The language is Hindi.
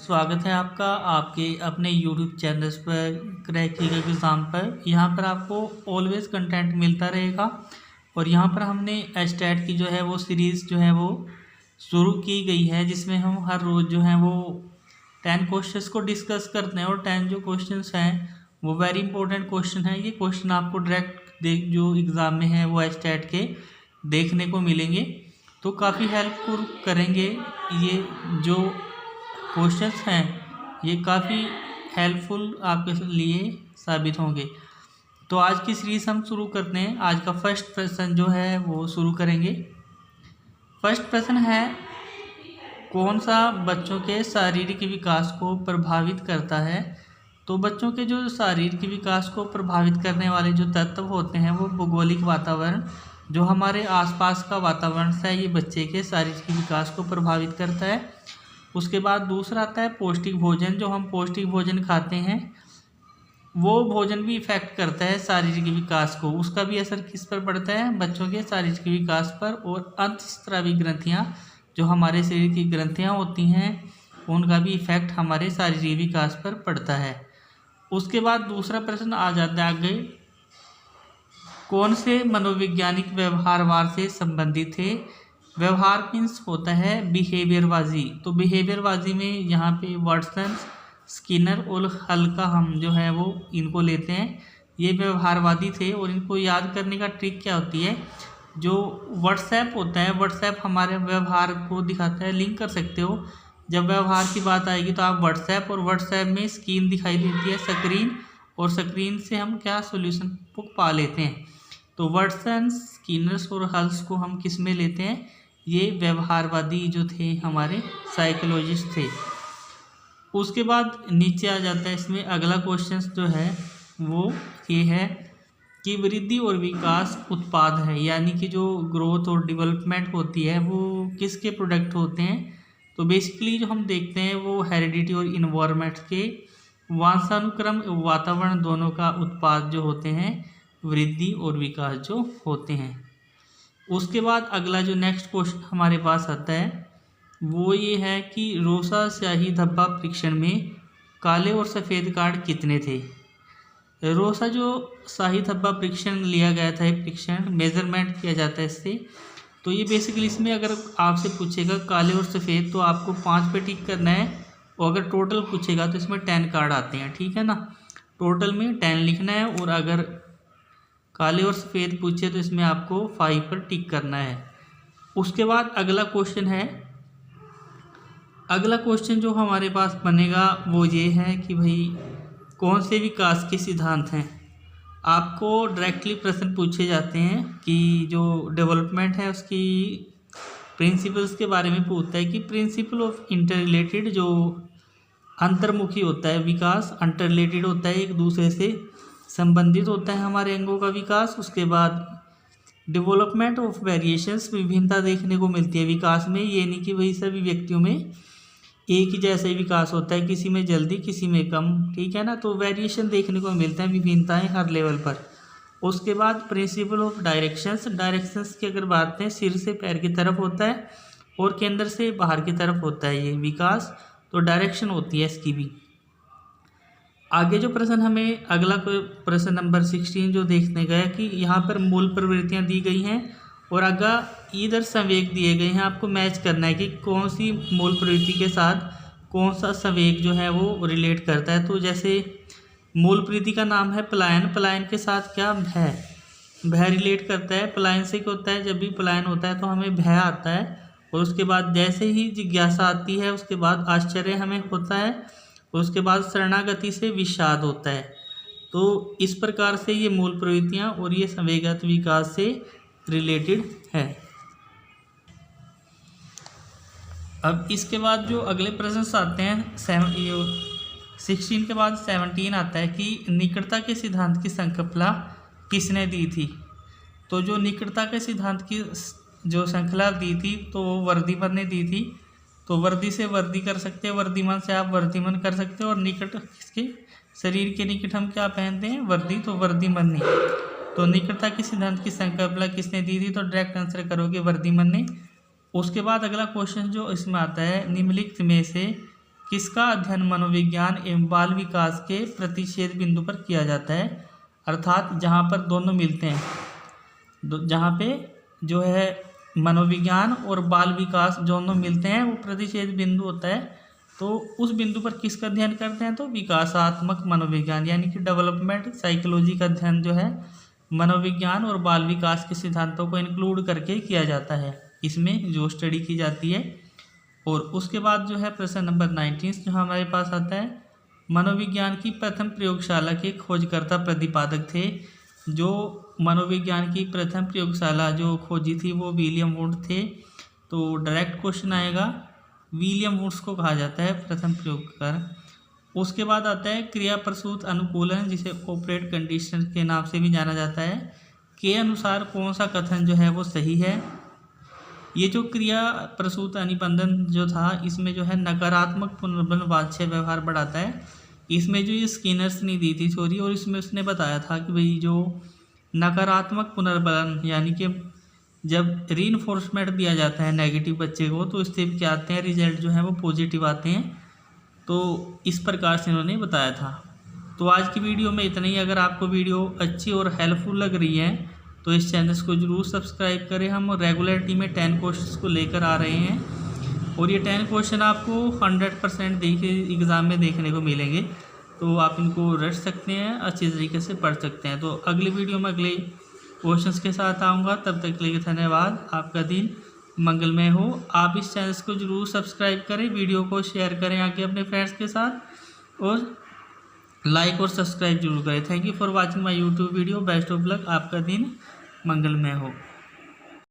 स्वागत है आपका आपके अपने यूट्यूब चैनल्स पर क्रैकिंग एग्ज़ाम पर। यहाँ पर आपको ऑलवेज कंटेंट मिलता रहेगा और यहाँ पर हमने एस्टेट की जो है वो सीरीज़ जो है वो शुरू की गई है, जिसमें हम हर रोज़ जो है वो 10 क्वेश्चंस को डिस्कस करते हैं और 10 जो क्वेश्चंस हैं वो वेरी इंपॉर्टेंट क्वेश्चन है। ये क्वेश्चन आपको डायरेक्ट जो एग्ज़ाम में है वो एस्टेट के देखने को मिलेंगे, तो काफ़ी हेल्पफुल करेंगे। ये जो क्वेश्चंस हैं ये काफ़ी हेल्पफुल आपके लिए साबित होंगे। तो आज की सीरीज़ हम शुरू करते हैं। आज का फर्स्ट प्रश्न जो है वो शुरू करेंगे। फर्स्ट प्रश्न है, कौन सा बच्चों के शारीरिक विकास को प्रभावित करता है? तो बच्चों के जो शारीरिक विकास को प्रभावित करने वाले जो तत्व होते हैं वो भौगोलिक वातावरण, जो हमारे आसपास का वातावरण है, ये बच्चे के शारीरिक विकास को प्रभावित करता है। उसके बाद दूसरा आता है पौष्टिक भोजन। जो हम पौष्टिक भोजन खाते हैं वो भोजन भी इफ़ेक्ट करता है शारीरिक विकास को। उसका भी असर किस पर पड़ता है? बच्चों के शारीरिक विकास पर। और अंतःस्रावी ग्रंथियाँ, जो हमारे शरीर की ग्रंथियाँ होती हैं, उनका भी इफ़ेक्ट हमारे शारीरिक विकास पर पड़ता है। उसके बाद दूसरा प्रश्न आ जाता है आगे, कौन से मनोवैज्ञानिक व्यवहारवाद से संबंधित है? व्यवहार मीन्स होता है बिहेवियरबाजी। तो बिहेवियरबाजी में यहाँ पे वाटसन, स्किनर और हल्का हम जो है वो इनको लेते हैं। ये व्यवहारवादी थे और इनको याद करने का ट्रिक क्या होती है, जो व्हाट्सएप होता है, व्हाट्सएप हमारे व्यवहार को दिखाता है, लिंक कर सकते हो। जब व्यवहार की बात आएगी तो आप व्हाट्सएप, और व्हाट्सएप में स्क्रीन दिखाई देती है, स्क्रीन, और स्क्रीन से हम क्या सोल्यूशन को पा लेते हैं। तो वाटसन, स्किनर्स और हल्स को हम किस में लेते हैं? ये व्यवहारवादी जो थे हमारे साइकोलॉजिस्ट थे। उसके बाद नीचे आ जाता है इसमें अगला क्वेश्चन जो है वो ये है कि वृद्धि और विकास उत्पाद है, यानी कि जो ग्रोथ और डेवलपमेंट होती है वो किसके प्रोडक्ट होते हैं? तो बेसिकली जो हम देखते हैं वो हेरिडिटी और इन्वायरमेंट के वंशानुक्रम, वातावरण दोनों का उत्पाद जो होते हैं वृद्धि और विकास जो होते हैं। उसके बाद अगला जो नेक्स्ट क्वेश्चन हमारे पास आता है वो ये है कि रोसा स्याही धब्बा परीक्षण में काले और सफ़ेद कार्ड कितने थे? रोसा जो शाही धब्बा परीक्षण लिया गया था, एक परीक्षण मेजरमेंट किया जाता है इससे। तो ये बेसिकली इसमें अगर आपसे पूछेगा काले और सफ़ेद तो आपको 5 पे टिक करना है, और अगर टोटल पूछेगा तो इसमें 10 कार्ड आते हैं, ठीक है ना। टोटल में 10 लिखना है, और अगर काले और सफ़ेद पूछे तो इसमें आपको 5 पर टिक करना है। उसके बाद अगला क्वेश्चन है, अगला क्वेश्चन जो हमारे पास बनेगा वो ये है कि भाई कौन से विकास के सिद्धांत हैं? आपको डायरेक्टली प्रश्न पूछे जाते हैं कि जो डेवलपमेंट है उसकी प्रिंसिपल्स के बारे में पूछता है कि प्रिंसिपल ऑफ इंटर रिलेटेड, जो अंतर्मुखी होता है विकास, अंतर रिलेटेड होता है, एक दूसरे से संबंधित होता है हमारे अंगों का विकास। उसके बाद डेवलपमेंट ऑफ वेरिएशंस, विभिन्नता देखने को मिलती है विकास में। ये नहीं कि वही सभी व्यक्तियों में एक ही जैसा ही विकास होता है, किसी में जल्दी किसी में कम, ठीक है ना। तो वेरिएशन देखने को मिलता है, विभिन्नताएं हर लेवल पर। उसके बाद प्रिंसिपल ऑफ डायरेक्शंस, डायरेक्शंस की अगर बात करें सिर से पैर की तरफ होता है और केंद्र से बाहर की तरफ होता है ये विकास, तो डायरेक्शन होती है इसकी भी। आगे जो प्रश्न हमें अगला प्रश्न नंबर 16 जो देखने गया कि यहाँ पर मूल प्रवृत्तियाँ दी गई हैं और आगे इधर संवेग दिए गए हैं। आपको मैच करना है कि कौन सी मूल प्रवृत्ति के साथ कौन सा संवेग जो है वो रिलेट करता है। तो जैसे मूल प्रवृत्ति का नाम है पलायन, पलायन के साथ क्या? भय, भय रिलेट करता है। पलायन से क्या होता है? जब भी पलायन होता है तो हमें भय आता है, और उसके बाद जैसे ही जिज्ञासा आती है उसके बाद आश्चर्य हमें होता है, और उसके बाद शरणागति से विषाद होता है। तो इस प्रकार से ये मूल प्रवृत्तियाँ और ये संवेगात्मक विकास से रिलेटेड है। अब इसके बाद जो अगले प्रश्न आते हैं 16 के बाद 17 आता है कि निकटता के सिद्धांत की संकल्पना किसने दी थी? तो जो निकटता के सिद्धांत की जो श्रृंखला दी थी तो वो वर्धीमन ने दी थी। तो वर्दी से वर्दी कर सकते हैं, वर्धीमान से आप वर्धीमन कर सकते हो, और निकट किसके? शरीर के निकट हम क्या पहनते हैं? वर्दी, तो वर्धीमन ने। तो निकटता के सिद्धांत की संकल्पना किसने दी थी? तो डायरेक्ट आंसर करोगे वर्धीमन ने। उसके बाद अगला क्वेश्चन जो इसमें आता है, निम्नलिखित में से किसका अध्ययन मनोविज्ञान एवं बाल विकास के प्रतिच्छेद बिंदु पर किया जाता है, अर्थात जहाँ पर दोनों मिलते हैं, जहाँ पे जो है मनोविज्ञान और बाल विकास दोनों मिलते हैं वो प्रतिच्छेद बिंदु होता है। तो उस बिंदु पर किसका अध्ययन करते हैं, तो विकासात्मक मनोविज्ञान यानी कि डेवलपमेंट साइकोलॉजी का अध्ययन जो है मनोविज्ञान और बाल विकास के सिद्धांतों को इंक्लूड करके किया जाता है, इसमें जो स्टडी की जाती है। और उसके बाद जो है प्रश्न नंबर 19 जो हमारे पास आता है, मनोविज्ञान की प्रथम प्रयोगशाला के खोजकर्ता प्रतिपादक थे। जो मनोविज्ञान की प्रथम प्रयोगशाला जो खोजी थी वो विलियम वुड थे। तो डायरेक्ट क्वेश्चन आएगा, विलियम वुड्स को कहा जाता है प्रथम प्रयोगकार। उसके बाद आता है क्रिया प्रसूत अनुकूलन, जिसे ऑपरेट कंडीशन के नाम से भी जाना जाता है, के अनुसार कौन सा कथन जो है वो सही है। ये जो क्रिया प्रसूत अनिबंधन जो था इसमें जो है नकारात्मक पुनर्बलन वाच्य व्यवहार बढ़ाता है। इसमें जो ये स्किनर्स ने दी थी थ्योरी, और इसमें उसने बताया था कि भाई जो नकारात्मक पुनर्बलन यानी कि जब रीइंफोर्समेंट दिया जाता है नेगेटिव बच्चे को तो इससे क्या आते हैं, रिजल्ट जो है वो पॉजिटिव आते हैं। तो इस प्रकार से इन्होंने बताया था। तो आज की वीडियो में इतना ही। अगर आपको वीडियो अच्छी और हेल्पफुल लग रही है तो इस चैनल को जरूर सब्सक्राइब करें। हम रेगुलरिटी में 10 क्वेश्चंस को लेकर आ रहे हैं और ये 10 क्वेश्चन आपको 100% एग्ज़ाम में देखने को मिलेंगे। तो आप इनको रट सकते हैं, अच्छी तरीके से पढ़ सकते हैं। तो अगली वीडियो में अगले क्वेश्चंस के साथ आऊँगा। तब तक के लिए धन्यवाद। आपका दिन मंगलमय हो। आप इस चैनल को जरूर सब्सक्राइब करें, वीडियो को शेयर करें आगे अपने फ्रेंड्स के साथ, और लाइक और सब्सक्राइब जरूर करें। Thank you for watching my YouTube video. Best of luck. आपका दिन मंगलमय हो।